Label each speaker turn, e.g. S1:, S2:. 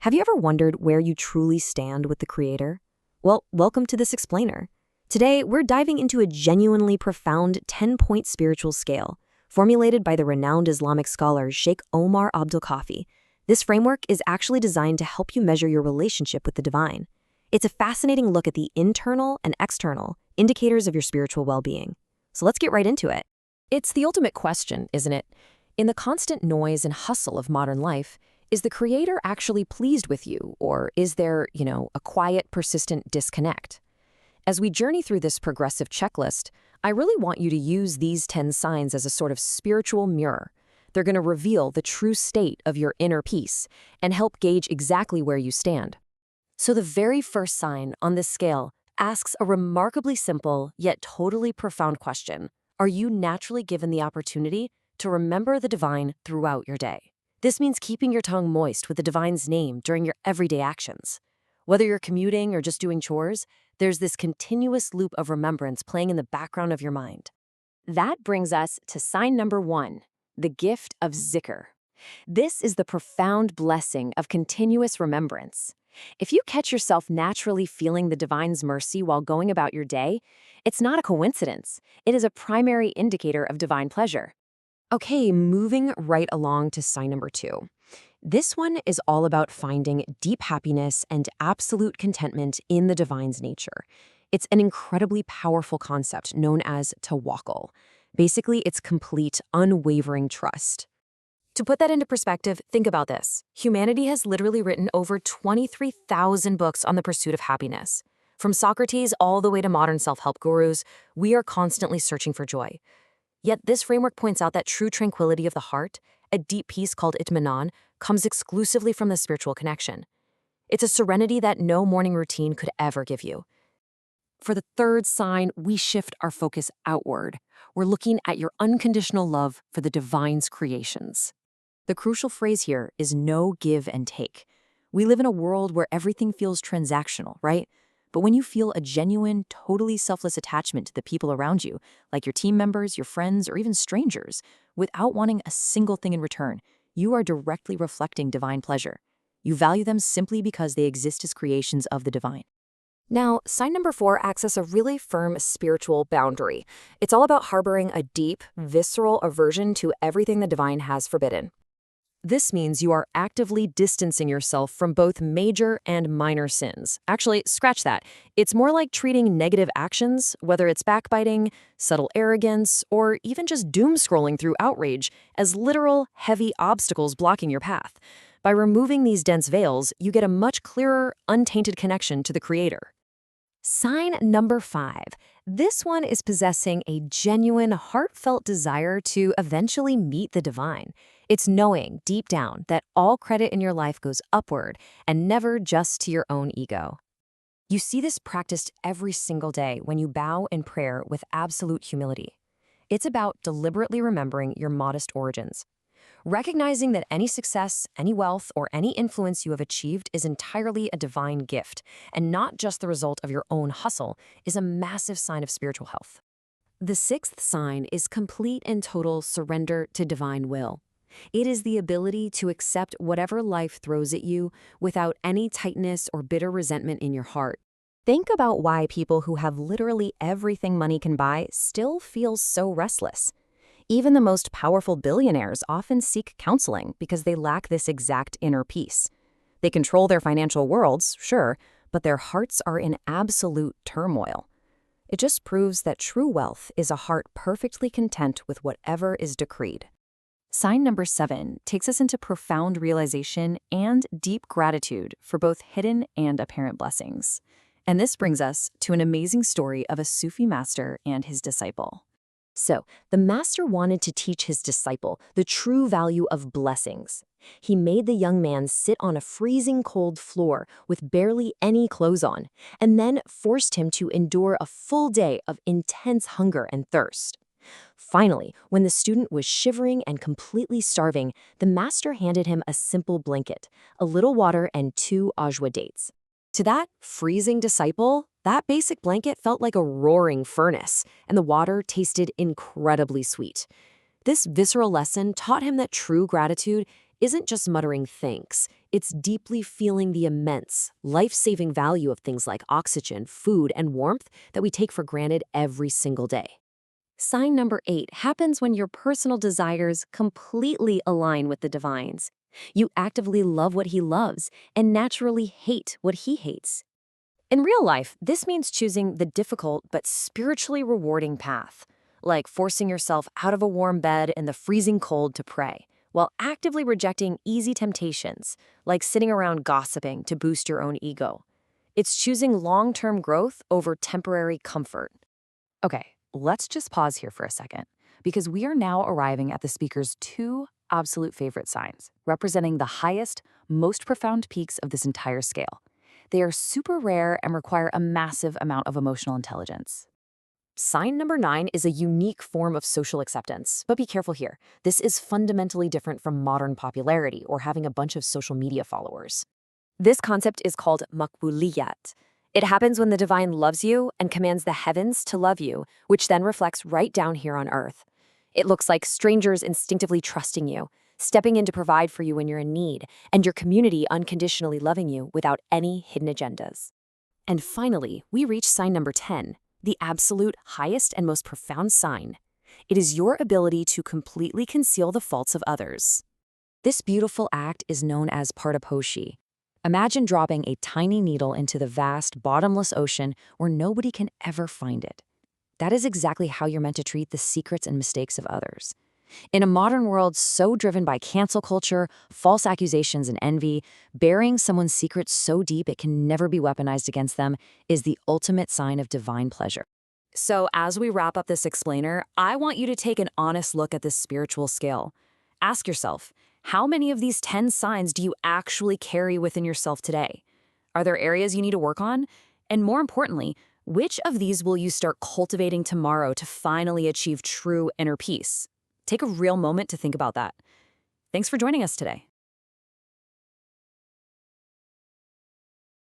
S1: Have you ever wondered where you truly stand with the Creator? Well, welcome to this explainer. Today, we're diving into a genuinely profound 10-point spiritual scale, formulated by the renowned Islamic scholar Sheikh Omar Abdul Kafi. This framework is actually designed to help you measure your relationship with the divine. It's a fascinating look at the internal and external indicators of your spiritual well-being. So let's get right into it. It's the ultimate question, isn't it? In the constant noise and hustle of modern life, is the Creator actually pleased with you, or is there, a quiet, persistent disconnect? As we journey through this progressive checklist, I really want you to use these 10 signs as a sort of spiritual mirror. They're going to reveal the true state of your inner peace and help gauge exactly where you stand. So the very first sign on this scale asks a remarkably simple yet totally profound question. Are you naturally given the opportunity to remember the divine throughout your day? This means keeping your tongue moist with the divine's name during your everyday actions. Whether you're commuting or just doing chores, there's this continuous loop of remembrance playing in the background of your mind. That brings us to sign number 1, the gift of zikr. This is the profound blessing of continuous remembrance. If you catch yourself naturally feeling the divine's mercy while going about your day, it's not a coincidence. It is a primary indicator of divine pleasure. Okay, moving right along to sign number 2. This one is all about finding deep happiness and absolute contentment in the divine's nature. It's an incredibly powerful concept known as tawakkul. Basically, it's complete, unwavering trust. To put that into perspective, think about this. Humanity has literally written over 23,000 books on the pursuit of happiness. From Socrates all the way to modern self-help gurus, we are constantly searching for joy. Yet this framework points out that true tranquility of the heart, a deep peace called itminan, comes exclusively from the spiritual connection. It's a serenity that no morning routine could ever give you. For the third sign, we shift our focus outward. We're looking at your unconditional love for the divine's creations. The crucial phrase here is no give and take. We live in a world where everything feels transactional, right? But when you feel a genuine, totally selfless attachment to the people around you, like your team members, your friends, or even strangers, without wanting a single thing in return, you are directly reflecting divine pleasure. You value them simply because they exist as creations of the divine. Now, sign number 4 acts as a really firm spiritual boundary. It's all about harboring a deep, visceral aversion to everything the divine has forbidden. This means you are actively distancing yourself from both major and minor sins. Actually, scratch that. It's more like treating negative actions, whether it's backbiting, subtle arrogance, or even just doom scrolling through outrage, as literal, heavy obstacles blocking your path. By removing these dense veils, you get a much clearer, untainted connection to the Creator. Sign number 5. This one is possessing a genuine, heartfelt desire to eventually meet the divine. It's knowing, deep down, that all credit in your life goes upward and never just to your own ego. You see this practiced every single day when you bow in prayer with absolute humility. It's about deliberately remembering your modest origins. Recognizing that any success, any wealth, or any influence you have achieved is entirely a divine gift, and not just the result of your own hustle, is a massive sign of spiritual health. The 6th sign is complete and total surrender to divine will. It is the ability to accept whatever life throws at you without any tightness or bitter resentment in your heart. Think about why people who have literally everything money can buy still feel so restless. Even the most powerful billionaires often seek counseling because they lack this exact inner peace. They control their financial worlds, sure, but their hearts are in absolute turmoil. It just proves that true wealth is a heart perfectly content with whatever is decreed. Sign number 7 takes us into profound realization and deep gratitude for both hidden and apparent blessings. And this brings us to an amazing story of a Sufi master and his disciple. So, the master wanted to teach his disciple the true value of blessings. He made the young man sit on a freezing cold floor with barely any clothes on, and then forced him to endure a full day of intense hunger and thirst. Finally, when the student was shivering and completely starving, the master handed him a simple blanket, a little water, and 2 ajwa dates. To that freezing disciple, that basic blanket felt like a roaring furnace, and the water tasted incredibly sweet. This visceral lesson taught him that true gratitude isn't just muttering thanks, It's deeply feeling the immense, life-saving value of things like oxygen, food, and warmth that we take for granted every single day. Sign number 8 happens when your personal desires completely align with the divine's. You actively love what he loves and naturally hate what he hates. In real life, this means choosing the difficult but spiritually rewarding path, like forcing yourself out of a warm bed in the freezing cold to pray, while actively rejecting easy temptations, like sitting around gossiping to boost your own ego. It's choosing long-term growth over temporary comfort.
S2: Okay, let's just pause here for a second, because we are now arriving at the speaker's 2 absolute favorite signs, representing the highest, most profound peaks of this entire scale. They are super rare and require a massive amount of emotional intelligence.
S1: Sign number 9 is a unique form of social acceptance, but be careful here. This is fundamentally different from modern popularity or having a bunch of social media followers. This concept is called maqbuliyat. It happens when the divine loves you and commands the heavens to love you, which then reflects right down here on earth. It looks like strangers instinctively trusting you, stepping in to provide for you when you're in need, and your community unconditionally loving you without any hidden agendas. And finally, we reach sign number 10, the absolute highest and most profound sign. It is your ability to completely conceal the faults of others. This beautiful act is known as partaposhi. Imagine dropping a tiny needle into the vast, bottomless ocean where nobody can ever find it. That is exactly how you're meant to treat the secrets and mistakes of others. In a modern world so driven by cancel culture, false accusations, and envy, burying someone's secrets so deep it can never be weaponized against them is the ultimate sign of divine pleasure. So as we wrap up this explainer, I want you to take an honest look at this spiritual scale. Ask yourself, how many of these 10 signs do you actually carry within yourself today? Are there areas you need to work on? And more importantly, which of these will you start cultivating tomorrow to finally achieve true inner peace? Take a real moment to think about that. Thanks for joining us today.